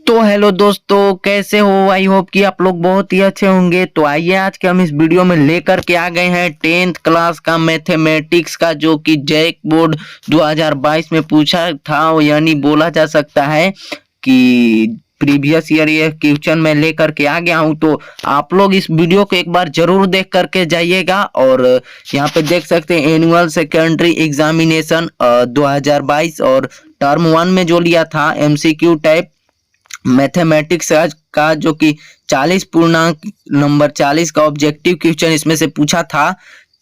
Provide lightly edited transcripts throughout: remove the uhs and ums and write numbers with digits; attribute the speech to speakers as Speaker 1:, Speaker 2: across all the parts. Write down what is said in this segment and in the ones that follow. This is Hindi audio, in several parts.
Speaker 1: तो हेलो दोस्तों, कैसे हो? आई होप कि आप लोग बहुत ही अच्छे होंगे। तो आइए आज के हम इस वीडियो में लेकर के आ गए हैं 10th क्लास का मैथमेटिक्स का, जो कि जैक बोर्ड 2022 में पूछा था। यानी बोला जा सकता है कि प्रीवियस ईयर ये क्वेश्चन मैं लेकर के आ गया हूं। तो आप लोग इस वीडियो को एक बार जरूर देख करके जाइएगा। और यहाँ पे देख सकते हैं एनुअल सेकेंडरी एग्जामिनेशन 2022 और टर्म 1 में जो लिया था एमसीक्यू टाइप मैथमेटिक्स का, जो कि 40 पूर्णांक नंबर 40 का ऑब्जेक्टिव क्वेश्चन इसमें से पूछा था।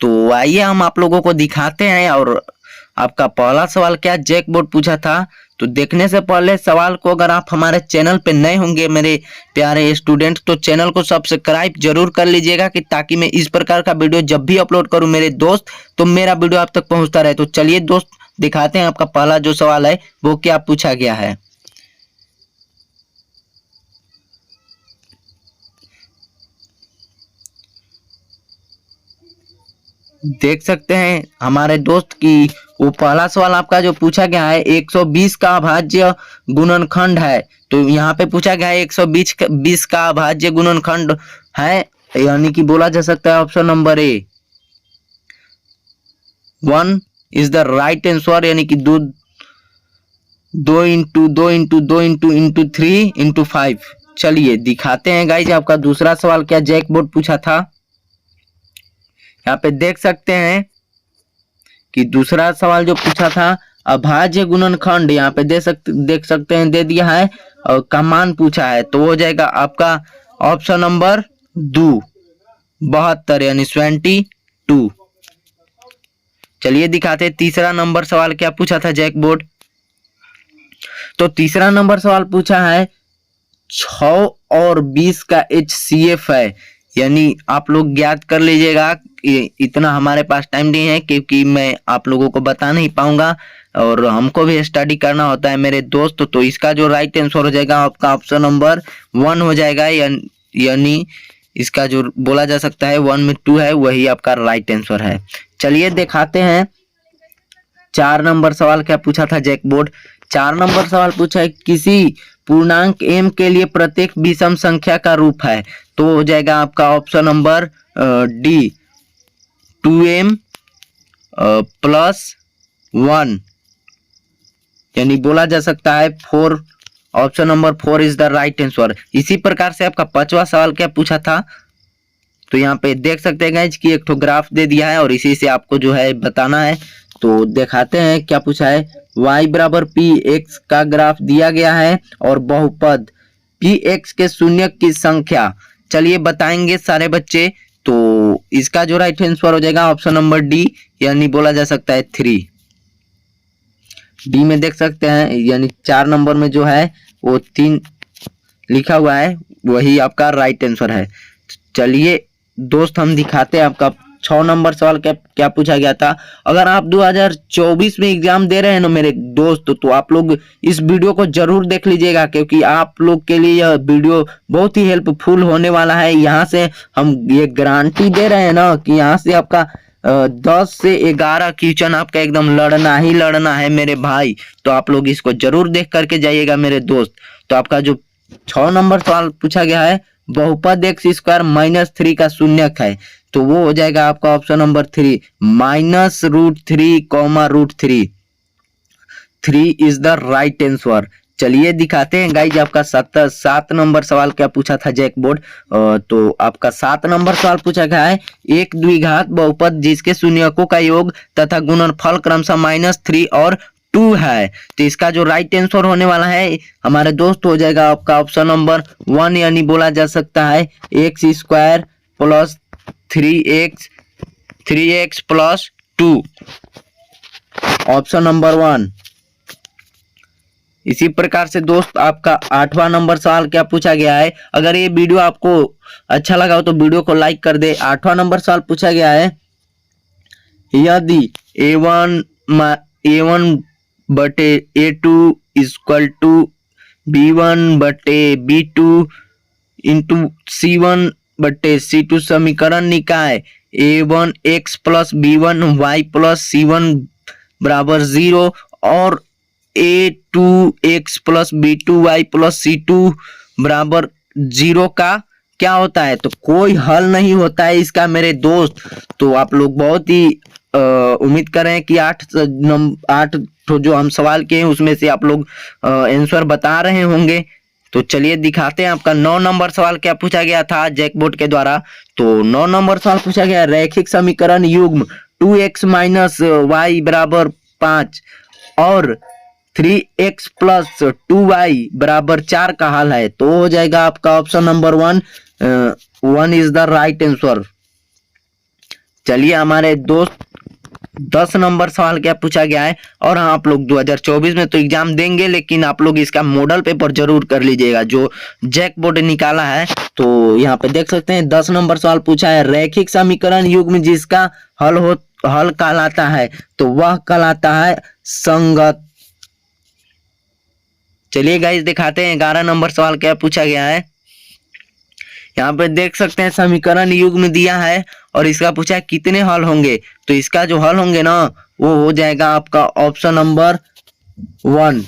Speaker 1: तो आइए हम आप लोगों को दिखाते हैं। और आपका पहला सवाल क्या जैक बोर्ड पूछा था। तो देखने से पहले सवाल को, अगर आप हमारे चैनल पे नए होंगे मेरे प्यारे स्टूडेंट, तो चैनल को सब्सक्राइब जरूर कर लीजिएगा कि ताकि मैं इस प्रकार का वीडियो जब भी अपलोड करूं मेरे दोस्त, तो मेरा वीडियो आप तक पहुंचता रहे। तो चलिए दोस्त दिखाते हैं आपका पहला जो सवाल है वो क्या पूछा गया है। देख सकते हैं हमारे दोस्त की वो पहला सवाल आपका जो पूछा गया है 120 का अभाज्य गुणनखंड है। तो यहाँ पे पूछा गया है 120 का अभाज्य गुणनखंड है, यानी कि बोला जा सकता है option number A 1 is the right answer. यानी कि दो इंटू 3 इंटू 5। चलिए दिखाते हैं गाइज आपका दूसरा सवाल क्या जैक बोर्ड पूछा था। यहाँ पे देख सकते हैं कि दूसरा सवाल जो पूछा था अभाज्य गुणनखंड, यहाँ पे देख सकते हैं दे दिया है और का मान पूछा है। तो हो जाएगा आपका ऑप्शन नंबर 2 72 यानी 22। चलिए दिखाते हैं तीसरा नंबर सवाल क्या पूछा था जैक बोर्ड। तो तीसरा नंबर सवाल पूछा है 6 और 20 का HCF है। यानी आप लोग ज्ञात कर लीजिएगा, इतना हमारे पास टाइम नहीं है क्योंकि मैं आप लोगों को बता नहीं पाऊंगा और हमको भी स्टडी करना होता है मेरे दोस्त। तो इसका जो राइट आंसर हो जाएगा आपका ऑप्शन नंबर 1 हो जाएगा। यानी इसका जो बोला जा सकता है 1 में 2 है, वही आपका राइट आंसर है। चलिए दिखाते हैं 4 नंबर सवाल क्या पूछा था जैक बोर्ड। 4 नंबर सवाल पूछा है किसी पूर्णांक m के लिए प्रत्येक विषम संख्या का रूप है। तो हो जाएगा आपका option number D 2m plus 1, यानी बोला जा सकता है 4। Option number 4 is the right answer. इसी प्रकार से आपका 5वां सवाल क्या पूछा था। तो यहाँ पे देख सकते हैं गाइज कि एक ठो ग्राफ दे दिया है और इसी से आपको जो है बताना है। तो दिखाते हैं क्या पूछा है। y बराबर पी एक्स का ग्राफ दिया गया है और बहुपद पी एक्स के शून्य की संख्या चलिए बताएंगे सारे बच्चे। तो इसका जो राइट आंसर हो जाएगा ऑप्शन नंबर डी, यानी बोला जा सकता है 3। डी में देख सकते हैं यानी 4 नंबर में जो है वो 3 लिखा हुआ है, वही आपका राइट आंसर है। चलिए दोस्त हम दिखाते हैं आपका 6 नंबर सवाल क्या पूछा गया था। अगर आप 2024 में एग्जाम दे रहे हैं ना मेरे दोस्त, तो आप लोग इस वीडियो को जरूर देख लीजिएगा क्योंकि आप लोग के लिए यह वीडियो बहुत ही हेल्पफुल होने वाला है। यहाँ से हम ये गारंटी दे रहे हैं ना कि यहाँ से आपका 10 से 11 क्वेश्चन आपका एकदम लड़ना ही लड़ना है मेरे भाई। तो आप लोग इसको जरूर देख करके जाइएगा मेरे दोस्त। तो आपका जो 6 नंबर सवाल पूछा गया है बहुपद एक्स स्क्वायर माइनस 3 का शून्यक है। तो वो हो जाएगा आपका option number 3 minus √3 comma √3। 3 is the right answer. चलिए दिखाते हैं गाइज आपका 7 नंबर सवाल क्या पूछा था जैक बोर्ड। तो आपका 7 नंबर सवाल पूछा गया है एक द्विघात बहुपद जिसके शून्यकों का योग तथा गुणनफल क्रमशः -3 और 2 है। तो इसका जो राइट आंसर होने वाला है हमारे दोस्त हो जाएगा आपका ऑप्शन नंबर 1, यानी बोला जा सकता है x square plus 3x plus 2, option number 1। इसी प्रकार से दोस्त आपका 8वां नंबर सवाल क्या पूछा गया है। अगर ये वीडियो आपको अच्छा लगा हो तो वीडियो को लाइक कर दे। 8वां नंबर सवाल पूछा गया है यदि a1 बटे a2 इक्वल टू b1 बटे b2 इंटू c1 बटे c2 समीकरण निकाय a1 x plus b1 y plus c1 बराबर 0 और a2x plus b2y plus c2 बराबर 0 का क्या होता है? तो कोई हल नहीं होता है इसका मेरे दोस्त। तो आप लोग बहुत ही उम्मीद कर रहे हैं कि 8 तो जो हम सवाल किए हैं उसमें से आप लोग आंसर बता रहे होंगे। तो चलिए दिखाते हैं। आपका 9 नंबर सवाल क्या पूछा गया था जैकबोर्ड के द्वारा? तो 9 नंबर सवाल पूछा गया, रैखिक समीकरण युग्म 2x माइनस वाई बराबर 5 और 3x प्लस 2y बराबर 4 का हल है। तो हो जाएगा आपका option number 1 is the right answer. चलिए हमारे दोस्त 10 नंबर सवाल क्या पूछा गया है। और हाँ, आप लोग 2024 में तो एग्जाम देंगे, लेकिन आप लोग इसका मॉडल पेपर जरूर कर लीजिएगा जो जैकबोर्ड निकाला है। तो यहाँ पे देख सकते हैं 10 नंबर सवाल पूछा है, रैखिक समीकरण युग्म जिसका हल कहलाता है तो वह कहलाता है संगत। चलिए गाइस दिखाते हैं 11 नंबर सवाल क्या पूछा गया है। यहाँ पे देख सकते हैं समीकरण युग्म दिया है और इसका पूछा है कितने हल होंगे। तो इसका जो हल होंगे ना वो हो जाएगा आपका ऑप्शन नंबर 1।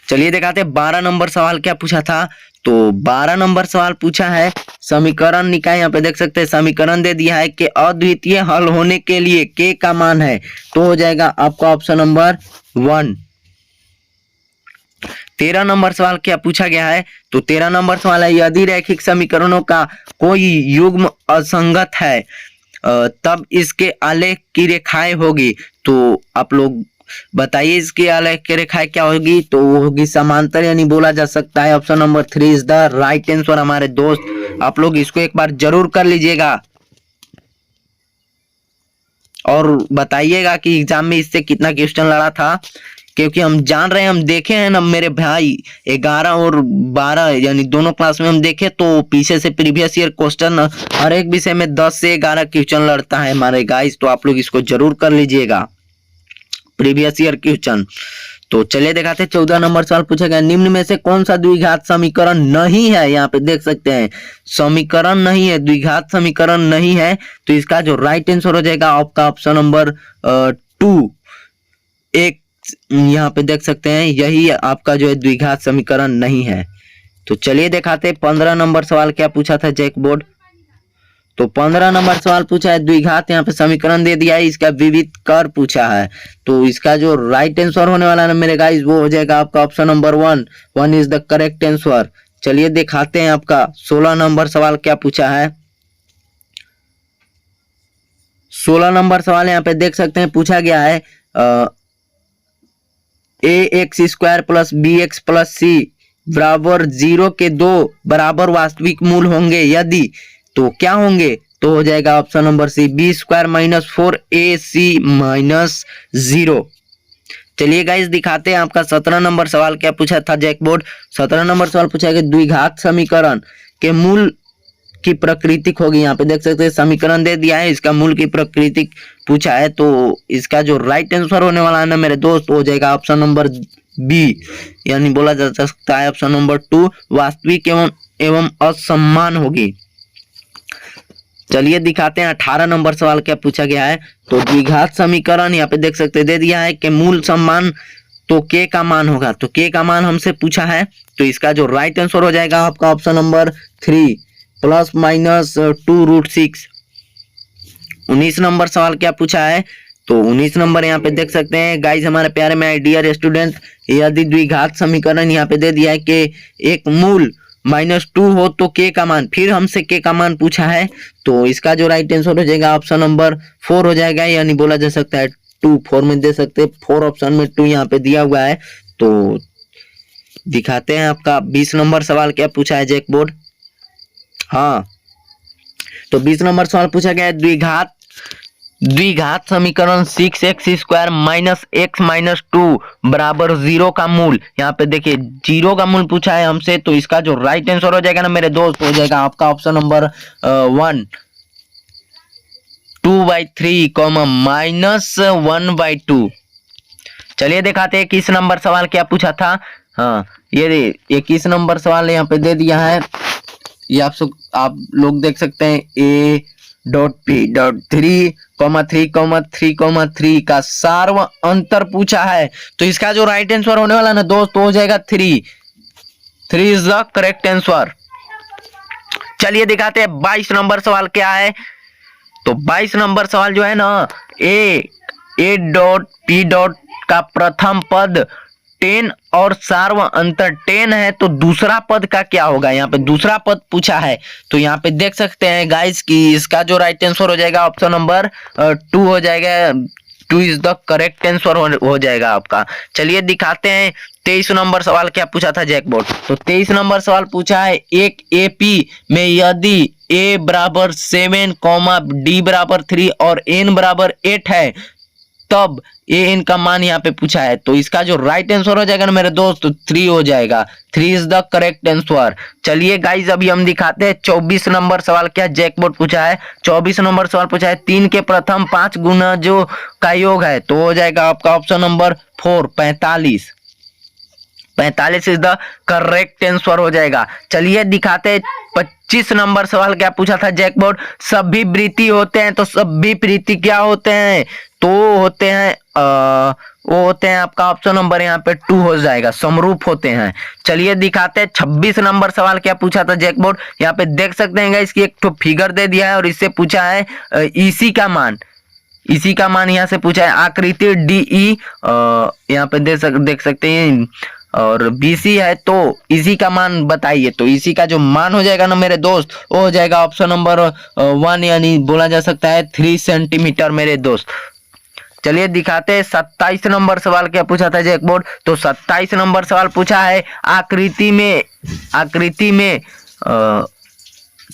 Speaker 1: चलिए दिखाते हैं 12 नंबर सवाल क्या पूछा था। तो 12 नंबर सवाल पूछा है समीकरण निकाय। यहाँ पे देख सकते हैं समीकरण दे दिया है कि अद्वितीय हल होने के लिए k का मान है। तो हो जाएगा आपका ऑप्शन नंबर 1। 13 नंबर सवाल क्या पूछा गया है। तो 13 नंबर सवाल है, यदि रैखिक समीकरणों का कोई युग्म असंगत है तब इसके आलेख की रेखाएं होगी। तो आप लोग बताइए इसके आलेख की रेखाएं क्या होगी। तो वो होगी समांतर, यानी बोला जा सकता है option number 3 is the right answer हमारे दोस्त। आप लोग इसको एक बार जरूर कर लीजिएगा और बताइएगा कि एग्जाम में इससे कितना क्वेश्चन लड़ा था, क्योंकि हम जान रहे हैं, हम देखे हैं ना मेरे भाई 11 और 12 यानी दोनों क्लास में हम देखे तो पीछे से प्रीवियस ईयर क्वेश्चन हर एक विषय में 10 से 11 क्वेश्चन लड़ता है हमारे गाइस। तो आप लोग इसको जरूर कर लीजिएगा प्रीवियस ईयर क्वेश्चन। तो चलिए दिखाते हैं 14 नंबर सवाल पूछा गया, निम्न में से कौन सा द्विघात समीकरण नहीं है। यहाँ पे देख सकते हैं समीकरण नहीं है, द्विघात समीकरण नहीं है। तो इसका जो राइट आंसर हो जाएगा आपका ऑप्शन नंबर 2। एक यहाँ पे देख सकते हैं यही आपका जो है द्विघात समीकरण नहीं है। तो चलिए दिखाते हैं 15 नंबर सवाल क्या पूछा था जैकबोर्ड। तो 15 नंबर सवाल पूछा है द्विघात, यहाँ पे समीकरण दे दिया है, इसका विविध कर पूछा है। तो इसका जो राइट आंसर होने वाला है मेरे गाइस वो हो जाएगा आपका option number 1 is the correct answer. चलिए दिखाते हैं आपका 16 नंबर सवाल क्या पूछा है। 16 नंबर सवाल यहाँ पे देख सकते हैं पूछा गया है ax square plus bx plus c बराबर 0 के 2 बराबर वास्तविक मूल होंगे यदि, तो क्या होंगे। तो हो जाएगा option number C B square minus 4ac minus 0। चलिए गाइस दिखाते हैं आपका 17 नंबर सवाल क्या पूछा था जैकबोर्ड। 17 नंबर सवाल पूछा है कि द्विघात समीकरण के मूल की प्रकृतिक होगी। यहाँ पे देख सकते हैं समीकरण दे दिया है, इसका मूल की प्रकृतिक पूछा है। तो इसका जो राइट आंसर होने वाला है ना मेरे दोस्त हो जाएगा ऑप्शन नंबर बी, यानी बोला जा सकता है ऑप्शन नंबर 2 वास्तविक एवं असमान होगी। चलिए दिखाते हैं 18 नंबर सवाल क्या पूछा गया है। तो द्विघात समीकरण यहाँ पे देख सकते हैं दे दिया है कि मूल समान तो k का मान होगा। तो k का मान हमसे पूछा है। तो इसका जो राइट आंसर हो जाएगा आपका option number 3 plus minus 2√6। 19 number सवाल क्या पूछा है। तो 19 नंबर यहाँ पे देख सकते हैं गाइस हमारे प्यारे में डियर स्टूडेंट, यदि द्विघात समीकरण यहाँ पे दे दिया है कि एक मूल -2 हो तो k का मान, फिर हमसे k का मान पूछा है। तो इसका जो राइट आंसर हो जाएगा ऑप्शन नंबर 4 हो जाएगा, यानी बोला जा सकता है 2 4 में दे सकते हैं, 4 ऑप्शन में 2 यहाँ पे दिया हुआ है। तो दिखाते हैं आपका 20 नंबर सवाल क्या पूछा है जैकबोर्ड। हाँ, तो 20 नंबर सवाल पूछा गया है द्विघात समीकरण 6x square minus x minus 2 बराबर 0 का मूल। यहाँ पे देखिए 0 का मूल पूछा है हमसे। तो इसका जो राइट आंसर हो जाएगा ना मेरे दोस्त हो जाएगा आपका ऑप्शन नंबर 1 2/3 माइनस 1/2। चलिए दिखाते हैं 21 नंबर सवाल क्या पूछा था। हाँ, ये 21 नंबर सवाल यहाँ पे दे दिया है, ये आप लोग देख सकते हैं डॉट पी डॉट 3,3,3,3 का सार्व अंतर पूछा है, तो इसका जो राइट आंसर होने वाला ना दोस्त हो जाएगा 3 इज द करेक्ट आंसर। चलिए दिखाते हैं 22 नंबर सवाल क्या है। तो 22 नंबर सवाल जो है ना, ए डॉट पी डॉट का प्रथम पद 10 और सार्व अंतर 10 है, तो दूसरा पद का क्या होगा। यहाँ पे दूसरा पद पूछा है, तो यहाँ पे देख सकते हैं गाइस कि इसका जो राइट आंसर हो जाएगा ऑप्शन नंबर 2 हो जाएगा। 2 इज द करेक्ट आंसर हो जाएगा आपका। चलिए दिखाते हैं 23 नंबर सवाल क्या पूछा था जैकबोर्ड। तो 23 नंबर सवाल पूछा है, एक एपी में यदि a बराबर 7, d बराबर 3 और n बराबर 8 है, तब an का मान यहाँ पे पूछा है। तो इसका जो राइट आंसर हो जाएगा ना मेरे दोस्त, 3 हो जाएगा। 3 इज द करेक्ट आंसर। चलिए गाइज अभी हम दिखाते हैं 24 नंबर सवाल क्या जैकबोर्ड पूछा है। 24 नंबर सवाल पूछा है, 3 के प्रथम 5 गुना जो का योग है, तो हो जाएगा आपका option number 4 45। 45 is the correct answer हो जाएगा। चलिए दिखाते हैं 25 नंबर सवाल क्या पूछा था जैकबोर्ड। सभी वृत्ति होते हैं, तो सभी वृत्ति क्या होते हैं, तो होते हैं वो होते हैं आपका ऑप्शन नंबर यहाँ पे 2 हो जाएगा, समरूप होते हैं। चलिए दिखाते हैं 26 नंबर सवाल क्या पूछा था जैकबोर्ड। यहाँ पे देख सकते हैं इसकी एक तो फिगर दे दिया है और इससे पूछा है इसी का मान, इसी का मान यहाँ से पूछा है। आकृति DE यहाँ पे देख सकते हैं और BC है, तो इसी का मान बताइए। तो इसी का जो मान हो जाएगा ना मेरे दोस्त, वो हो जाएगा ऑप्शन नंबर 1, यानी बोला जा सकता है 3 सेंटीमीटर मेरे दोस्त। चलिए दिखाते हैं 27 नंबर सवाल क्या पूछा था जैकबोर्ड। तो 27 नंबर सवाल पूछा है, आकृति में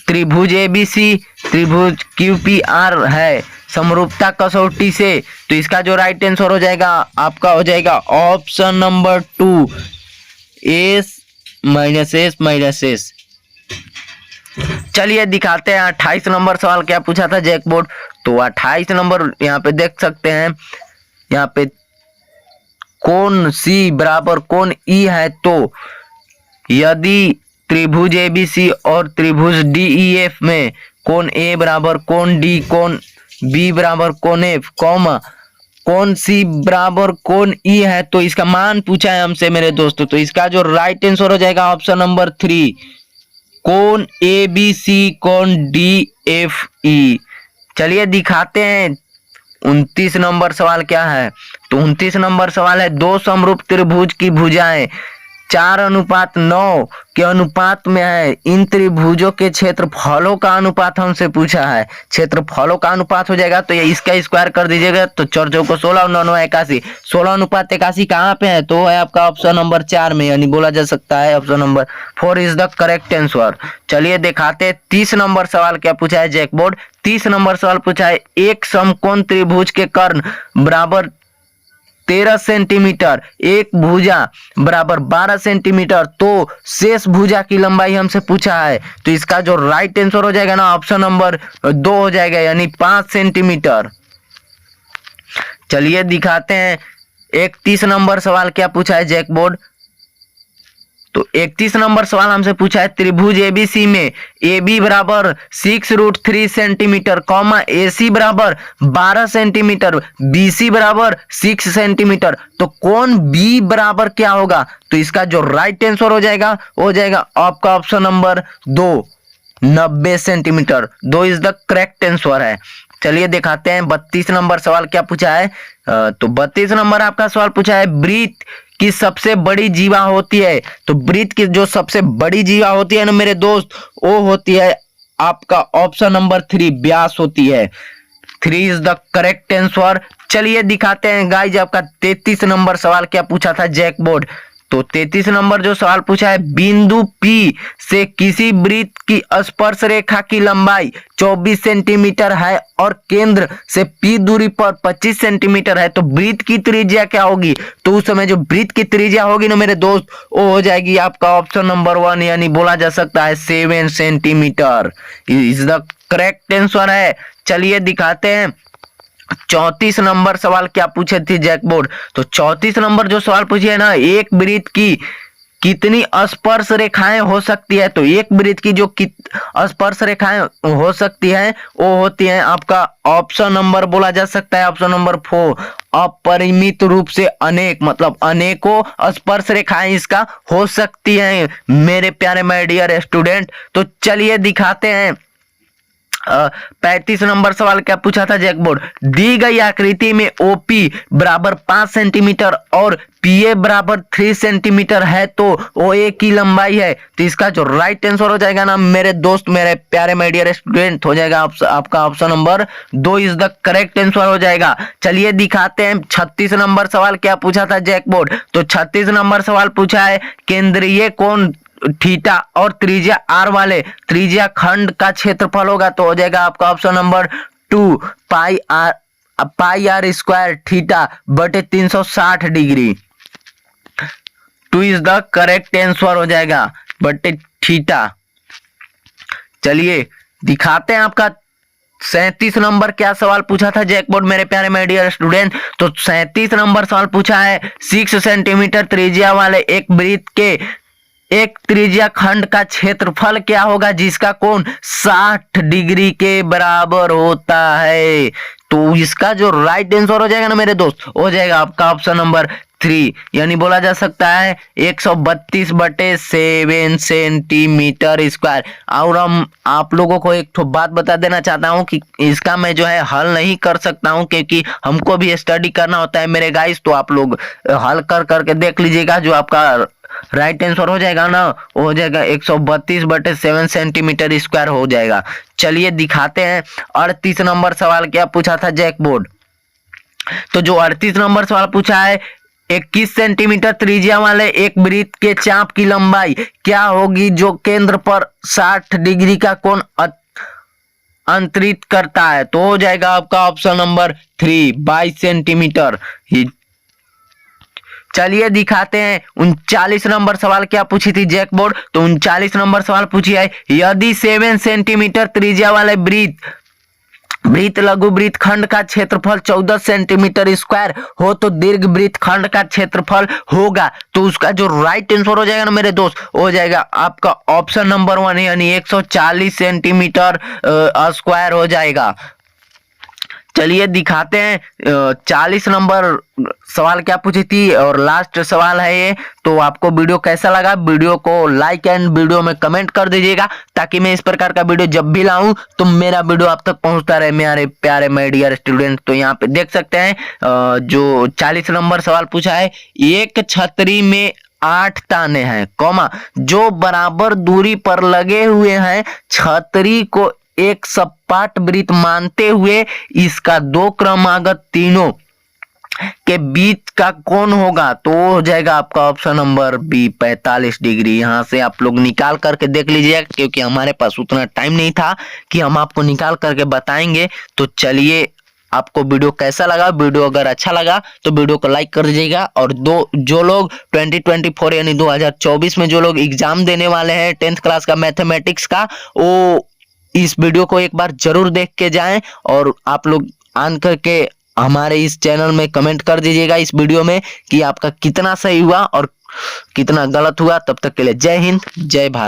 Speaker 1: त्रिभुज ABC त्रिभुज QPR है समरूपता कसौटी से, तो इसका जो राइट आंसर हो जाएगा आपका हो जाएगा ऑप्शन नंबर 2 S -S। चलिए दिखाते हैं 28 नंबर सवाल क्या पूछा था जैकबोर्ड। तो 28 नंबर यहाँ पे देख सकते हैं, यहाँ पे कोण C बराबर कोण E है, तो यदि त्रिभुज ABC और त्रिभुज DEF में कोण A बराबर कोण D, कोण B बराबर कोण F, कोण C बराबर कोण E है, तो इसका मान पूछा है हमसे मेरे दोस्तों। तो इसका जो राइट आंसर हो जाएगा ऑप्शन नंबर 3 कोण ABC कोण DFE। चलिए दिखाते हैं 29 नंबर सवाल क्या है। तो 29 नंबर सवाल है, दो समरूप त्रिभुज की भुजाएं 4:9 के अनुपात में है, इन त्रिभुजों के क्षेत्रफलों का अनुपात हमसे पूछा है। क्षेत्रफलों का अनुपात हो जाएगा, तो ये इसका स्क्वायर कर दीजिएगा, तो 4 चौको 16 और 9 9 81। 16:81 कहाँ पे है, तो है आपका ऑप्शन नंबर 4 में, यानी बोला जा सकता है option number 4 is the correct answer. चलिए दिखाते 30 नंबर सवाल क्या पूछा है जैकबोर्ड। 30 नंबर सवाल पूछा है, एक समकोण त्रिभुज के कर्ण बराबर 13 सेंटीमीटर, एक भुजा बराबर 12 सेंटीमीटर, तो शेष भुजा की लंबाई हमसे पूछा है। तो इसका जो राइट आंसर हो जाएगा ना ऑप्शन नंबर 2 हो जाएगा, यानी 5 सेंटीमीटर। चलिए दिखाते हैं 31 नंबर सवाल क्या पूछा है जैकबोर्ड। तो 31 नंबर सवाल हमसे पूछा है, त्रिभुज ABC में AB बराबर 6√3 सेंटीमीटर, AC बराबर 12 सेंटीमीटर, BC बराबर 6 सेंटीमीटर, तो कोण B बराबर क्या होगा। तो इसका जो राइट आंसर हो जाएगा आपका option number 2 90 centimetre. 2 is the correct answer है। चलिए दिखाते हैं 32 नंबर सवाल क्या पूछा है। तो 32 नंबर आपका सवाल पूछा है, वृत्त की सबसे बड़ी जीवा होती है। तो वृत्त की जो सबसे बड़ी जीवा होती है ना मेरे दोस्त, वो होती है आपका ऑप्शन नंबर 3 व्यास होती है। 3 इज द करेक्ट आंसर। चलिए दिखाते हैं गाइज आपका 33 नंबर सवाल क्या पूछा था जैकबोर्ड। तो 33 नंबर जो सवाल पूछा है, बिंदु P से किसी वृत्त की स्पर्श रेखा की लंबाई 24 सेंटीमीटर है और केंद्र से P दूरी पर 25 सेंटीमीटर है, तो वृत्त की त्रिज्या क्या होगी। तो उस समय जो वृत्त की त्रिज्या होगी ना मेरे दोस्त, वो हो जाएगी आपका ऑप्शन नंबर 1, यानी बोला जा सकता है 7 centimetre is the correct answer है। चलिए दिखाते हैं 34 नंबर सवाल क्या पूछे थे जैकबोर्ड। तो 34 नंबर जो सवाल पूछे है ना, एक वृत्त की कितनी स्पर्श रेखाएं हो सकती है, तो एक वृत्त की जो स्पर्श रेखाएं हो सकती है वो होती है आपका ऑप्शन नंबर बोला जा सकता है, ऑप्शन नंबर 4 अपरिमित रूप से अनेक, मतलब अनेकों स्पर्श रेखाएं इसका हो सकती हैं मेरे प्यारे माय डियर स्टूडेंट। तो चलिए दिखाते हैं। 35 नंबर सवाल क्या पूछा था जैकबोर्ड, दी गई आकृति में ओपी बराबर 5 सेंटीमीटर और पीए बराबर 3 सेंटीमीटर है तो ओए की लंबाई है, तो इसका जो राइट आंसर हो जाएगा ना मेरे दोस्त, मेरे प्यारे माय डियर स्टूडेंट, हो जाएगा आपका option number 2 is the correct answer हो जाएगा। चलिए दिखाते हैं 36 नंबर सवाल क्या पूछा था जैकबोर्ड। तो 36 नंबर सवाल पूछा है, केंद्रीय कोण थीटा और त्रिज्या आर वाले त्रिज्या खंड का क्षेत्रफल होगा, तो हो जाएगा आपका option number 2 pi r square theta बटे 360 degree. 2 is the correct answer हो जाएगा बटे थीटा। चलिए दिखाते हैं आपका 37 नंबर क्या सवाल पूछा था जैकबोर्ड मेरे प्यारे माय डियर स्टूडेंट। तो 37 नंबर सवाल पूछा है, 6 सेंटीमीटर त्रिज्या वाले एक वृत्त के एक त्रिज्या खंड का क्षेत्रफल क्या होगा जिसका कोण 60 डिग्री के बराबर होता है, तो इसका जो राइट आंसर हो जाएगा ना मेरे दोस्त, हो जाएगा आपका ऑप्शन नंबर 3, यानी बोला जा सकता है 132 बटे 7 सेंटीमीटर स्क्वायर। और हम आप लोगों को एक बात बता देना चाहता हूं कि इसका मैं जो है हल नहीं कर सकता हूं क्योंकि हमको भी स्टडी करना होता है मेरे गाइस, तो आप लोग हल कर करके देख लीजिएगा, जो आपका राइट आंसर हो जाएगा ना वो हो जाएगा 132 बटे 7 सेंटीमीटर स्क्वायर हो जाएगा। चलिए दिखाते हैं 38 नंबर सवाल क्या पूछा था जैकबोर्ड। तो जो 38 नंबर सवाल पूछा है, 21 सेंटीमीटर त्रिज्या वाले एक वृत्त के चाप की लंबाई क्या होगी जो केंद्र पर 60 डिग्री का कोण अंतरित करता है, तो हो जाएगा आपका ऑप्शन नंबर 3 22 सेंटीमीटर। चलिए दिखाते हैं 39 नंबर सवाल क्या पूछी थी जैकबोर्ड। तो 39 नंबर सवाल पूछी है, यदि 7 सेंटीमीटर त्रिज्या वाले वृत्त लघु वृत्त खंड का क्षेत्रफल 14 सेंटीमीटर स्क्वायर हो तो दीर्घ वृत्त खंड का क्षेत्रफल होगा, तो उसका जो राइट आंसर हो जाएगा ना मेरे दोस्त, हो जाएगा आपका ऑप्शन नंबर 1 यानी 140 सेंटीमीटर स्क्वायर हो जाएगा। चलिए दिखाते हैं 40 नंबर सवाल क्या पूछी थी और लास्ट सवाल है ये। तो आपको वीडियो कैसा लगा, वीडियो को लाइक एंड वीडियो में कमेंट कर दीजिएगा ताकि मैं इस प्रकार का वीडियो जब भी लाऊं तो मेरा वीडियो आप तक पहुंचता रहे मेरे प्यारे माय डियर स्टूडेंट। तो यहाँ पे देख सकते हैं जो 40 नंबर सवाल पूछा है, एक छतरी में 8 ताने हैं कॉमा जो बराबर दूरी पर लगे हुए हैं, छतरी को एक सपाट वृत्त मानते हुए इसका 2 क्रमागत तीनों के बीच का कोण होगा, तो हो जाएगा आपका ऑप्शन नंबर बी 45 डिग्री। यहां से आप लोग निकाल करके देख लीजिएगा क्योंकि हमारे पास उतना टाइम नहीं था कि हम आपको निकाल करके बताएंगे। तो चलिए आपको वीडियो कैसा लगा, वीडियो अगर अच्छा लगा तो वीडियो को लाइक कर दीजिएगा। और जो लोग 2024 यानी 2024 में जो लोग एग्जाम देने वाले हैं 10th क्लास का मैथमेटिक्स का, वो इस वीडियो को एक बार जरूर देख के जाएं और आप लोग आन करके हमारे इस चैनल में कमेंट कर दीजिएगा इस वीडियो में कि आपका कितना सही हुआ और कितना गलत हुआ। तब तक के लिए जय हिंद, जय भारत।